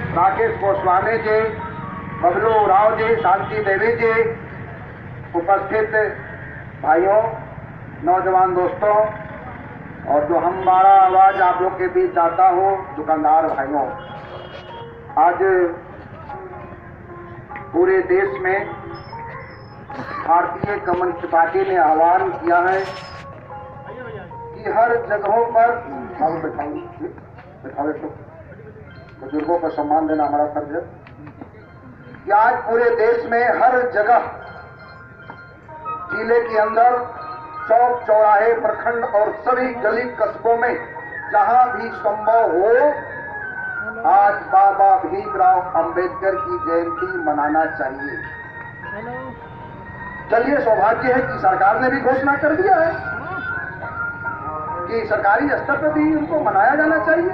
राकेश गोस्वामी जी, बबलू राव जी, शांति देवी जी, उपस्थित भाइयों, नौजवान दोस्तों और जो हमारा आवाज आप लोग के बीच आता हो दुकानदार भाइयों, आज पूरे देश में भारतीय कम्युनिस्ट पार्टी ने आह्वान किया है कि हर जगहों पर बुजुर्गों को सम्मान देना हमारा फर्ज है कि आज पूरे देश में हर जगह जिले के अंदर चौक चौराहे प्रखंड और सभी गली कस्बों में जहां भी संभव हो आज बाबा भीमराव अंबेडकर की जयंती मनाना चाहिए। चलिए, सौभाग्य है कि सरकार ने भी घोषणा कर दिया है कि सरकारी स्तर पर भी उनको मनाया जाना चाहिए।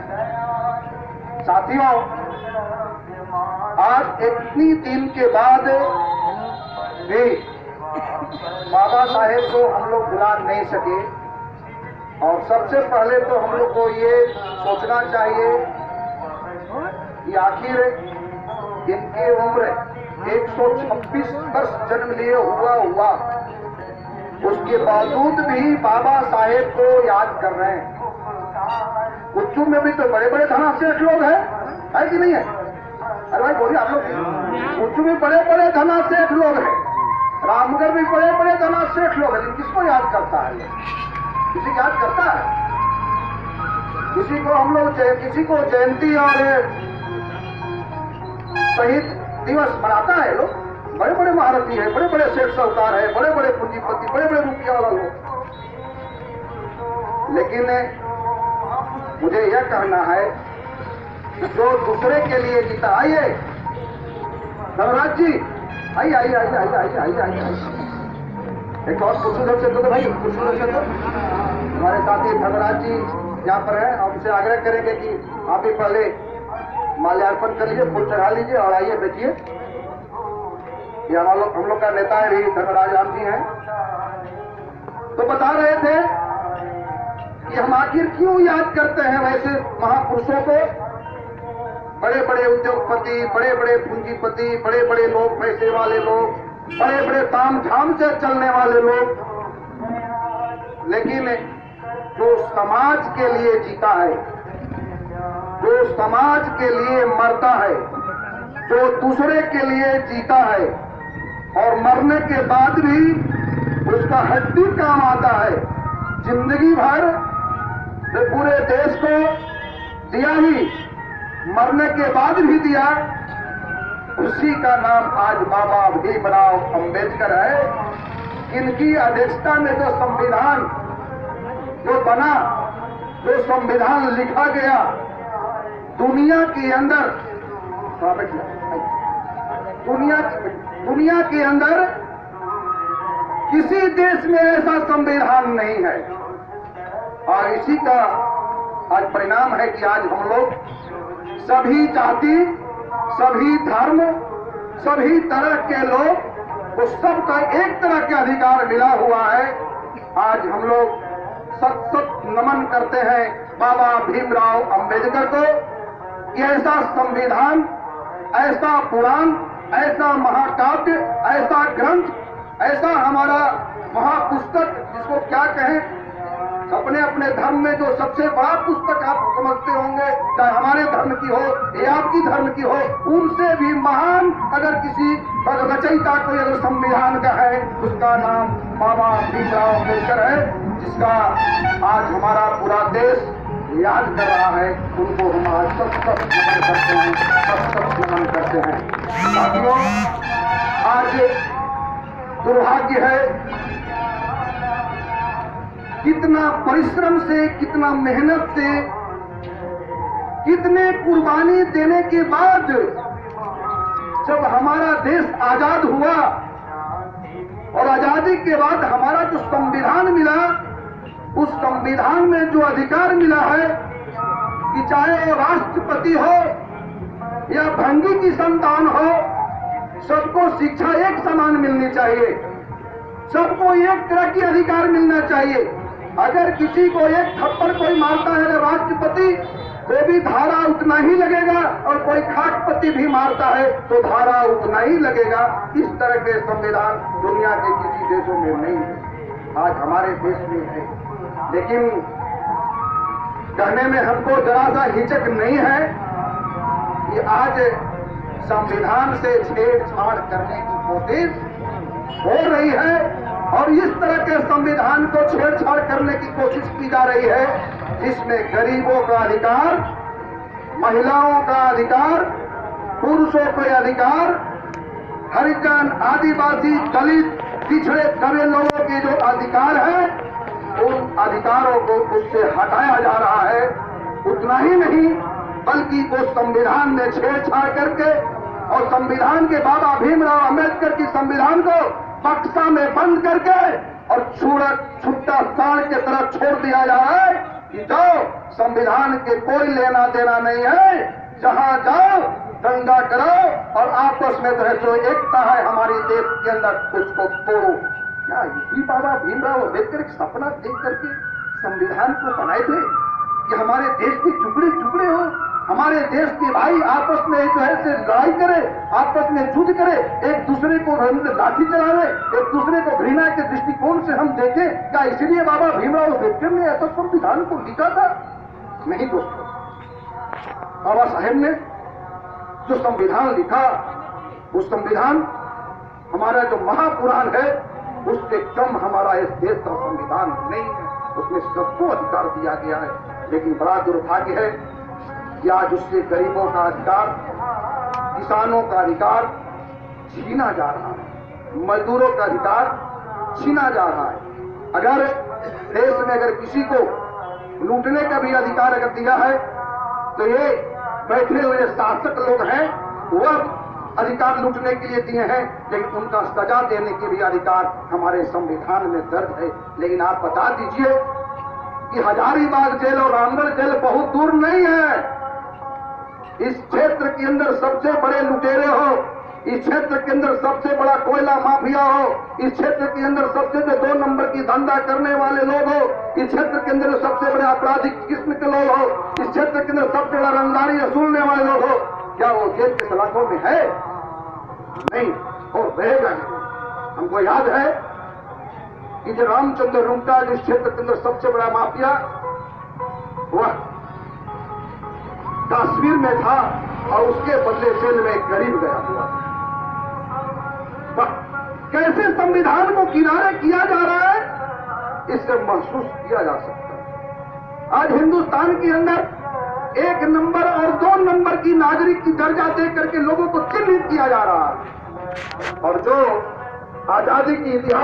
साथियों, आज इतनी दिन के बाद भी बाबा साहेब को हम लोग भुला नहीं सके और सबसे पहले तो हम लोग को ये सोचना चाहिए कि आखिर इनकी उम्र 126 वर्ष जन्म लिए हुआ उसके बावजूद भी बाबा साहेब को याद कर रहे हैं। उच्चू में भी तो बड़े बड़े धनाशेष लोग हैं, है कि नहीं है? अरे भाई बोलिए आप लोग। उच्चू में बड़े बड़े धनाशेष लोग हैं, रामगढ़ में बड़े बड़े धनाशेष लोग हैं, लेकिन किसको याद करता है? किसी को याद करता है? किसी को हम लोग किसी को जयंती और शहीद दिवस मनाता है लोग? बड़े बड़े महारथी है, बड़े बड़े शेख साहूकार है, बड़े बड़े पूंजीपति, बड़े बड़े रुपया वाला लोग। लेकिन मुझे यह कहना है कि जो दूसरे के लिए जीता, आइए धनराज जी, आइए आइए आइए आइए आइए आइए आइए। एक और कुछ से तो भाई कुछ से तो हमारे साथी धनराज जी यहाँ पर है, हम उनसे आग्रह करेंगे कि आप ही पहले माल्यार्पण कर लीजिए, फूल चढ़ा लीजिए और आइए बैठिए। ये हम लोग का नेता है भी धर्मराज राम जी हैं, तो बता रहे थे कि हम आखिर क्यों याद करते हैं वैसे महापुरुषों को। बड़े बड़े उद्योगपति, बड़े बड़े पूंजीपति, बड़े बड़े लोग, पैसे वाले लोग, बड़े बड़े ताम झाम से चलने वाले लोग, लेकिन जो समाज के लिए जीता है, जो समाज के लिए मरता है, जो दूसरे के लिए जीता है और मरने के बाद भी उसका हड्डी काम आता है, जिंदगी भर पूरे देश को दिया ही, मरने के बाद भी दिया, उसी का नाम आज बाबा भीमराव अंबेडकर है। इनकी अध्यक्षता में जो संविधान जो बना, जो संविधान लिखा गया, दुनिया के अंदर दुनिया के अंदर किसी देश में ऐसा संविधान नहीं है। और इसी का आज परिणाम है कि आज हम लोग सभी जाति, सभी धर्म, सभी तरह के लोग को सबका एक तरह के अधिकार मिला हुआ है। आज हम लोग सत सत नमन करते हैं बाबा भीमराव अंबेडकर को। ऐसा संविधान, ऐसा पुराण, ऐसा महाकाव्य, ऐसा ग्रंथ, ऐसा हमारा महापुस्तक, जिसको क्या कहें, अपने अपने धर्म में जो सबसे बड़ा पुस्तक आप समझते होंगे, चाहे हमारे धर्म की हो या आपकी धर्म की हो, उनसे भी महान अगर किसी रचयिता कोई अगर संविधान का है, उसका नाम बाबा भीमराव अंबेडकर है, जिसका आज हमारा पूरा देश याद कर रहा है। उनको हम आज सब नमन करते हैं, सब नमन करते हैं। साथियों, आज दुर्भाग्य है, कितना परिश्रम से, कितना मेहनत से, कितने कुर्बानी देने के बाद जब हमारा देश आजाद हुआ और आजादी के बाद हमारा जो संविधान मिला, उस संविधान में जो अधिकार मिला है कि चाहे वो राष्ट्रपति हो या भंगी की संतान हो, सबको शिक्षा एक समान मिलनी चाहिए, सबको एक तरह की अधिकार मिलना चाहिए। अगर किसी को एक थप्पड़ कोई मारता है राष्ट्रपति, तो भी धारा उतना ही लगेगा और कोई खाट पर राष्ट्रपति भी मारता है तो धारा उतना ही लगेगा। इस तरह के संविधान दुनिया के किसी देशों में नहीं है, आज हमारे देश में है। लेकिन कहने में हमको जरा सा हिचक नहीं है कि आज संविधान से छेड़छाड़ करने की कोशिश हो रही है और इस तरह के संविधान को छेड़छाड़ करने की कोशिश की जा रही है जिसमें गरीबों का अधिकार, महिलाओं का अधिकार, पुरुषों के अधिकार, हरिजन, आदिवासी, दलित, पिछड़े दबे लोगों के जो अधिकार हैं उन अधिकारों को उससे हटाया जा रहा है। उतना ही नहीं बल्कि वो संविधान में छेड़छाड़ करके और संविधान के बाबा भीमराव अंबेडकर की संविधान को बक्सा में बंद करके और छुट्टा साड़ के तरफ छोड़ दिया जा रहा है कि जाओ संविधान के कोई लेना देना नहीं है, जहां जाओ दंगा करो और आपस में जो एकता है हमारे देश के अंदर उसको तोड़ो। क्या यही बाबा भीमराव अंबेडकर एक सपना देख करके संविधान को बनाए थे कि हमारे देश के टुकड़े टुकड़े हो, हमारे देश के भाई आपस में जो है से लड़ाई करे, आपस में युद्ध करे, एक दूसरे को लाठी चलावे, एक दूसरे को घृणा के दृष्टिकोण से हम देखें? क्या इसलिए बाबा भीमराव अंबेडकर ने ऐसा संविधान को लिखा था? नहीं दोस्तों, बाबा साहेब ने जो संविधान लिखा उस संविधान हमारा जो महापुराण है उससे कम हमारा इस देश का संविधान नहीं है। उसमें सबको अधिकार दिया गया है, लेकिन बड़ा दुर्भाग्य है कि आज उससे गरीबों का अधिकार, किसानों का अधिकार छीना जा रहा है, मजदूरों का अधिकार छीना जा रहा है। अगर देश में अगर किसी को लूटने का भी अधिकार अगर दिया है तो ये बैठे हुए शासक लोग हैं वह अधिकार लूटने के लिए दिए हैं, लेकिन उनका सजा देने के भी अधिकार हमारे संविधान में दर्ज है। लेकिन आप बता दीजिए कि हजारीबाग जेल और रामगढ़ जेल बहुत दूर नहीं है। इस क्षेत्र के अंदर सबसे बड़े लुटेरे हो, इस क्षेत्र के अंदर सबसे बड़ा कोयला माफिया हो, इस क्षेत्र के अंदर सबसे जो 2 नंबर की धंधा करने वाले लोग हो, इस क्षेत्र के अंदर सबसे बड़े आपराधिक किस्म के लोग हो, इस क्षेत्र के अंदर सबसे बड़ा रंगदारी वसूलने वाले लोग हो, क्या वो जेल के सलाखों में है? नहीं, और रहेगा नहीं। हमको याद है कि जो रामचंद्र रुंगटा जिस क्षेत्र के अंदर सबसे बड़ा माफिया वह कश्मीर में था और उसके बदले जेल में एक गरीब गया हुआ था। कैसे संविधान को किनारे किया जा रहा है इससे महसूस किया जा सकता है। आज हिंदुस्तान के अंदर 1 नंबर और 2 नंबर की नागरिक की दर्जा दे करके लोगों को चिन्हित किया जा रहा है और जो आजादी की इतिहास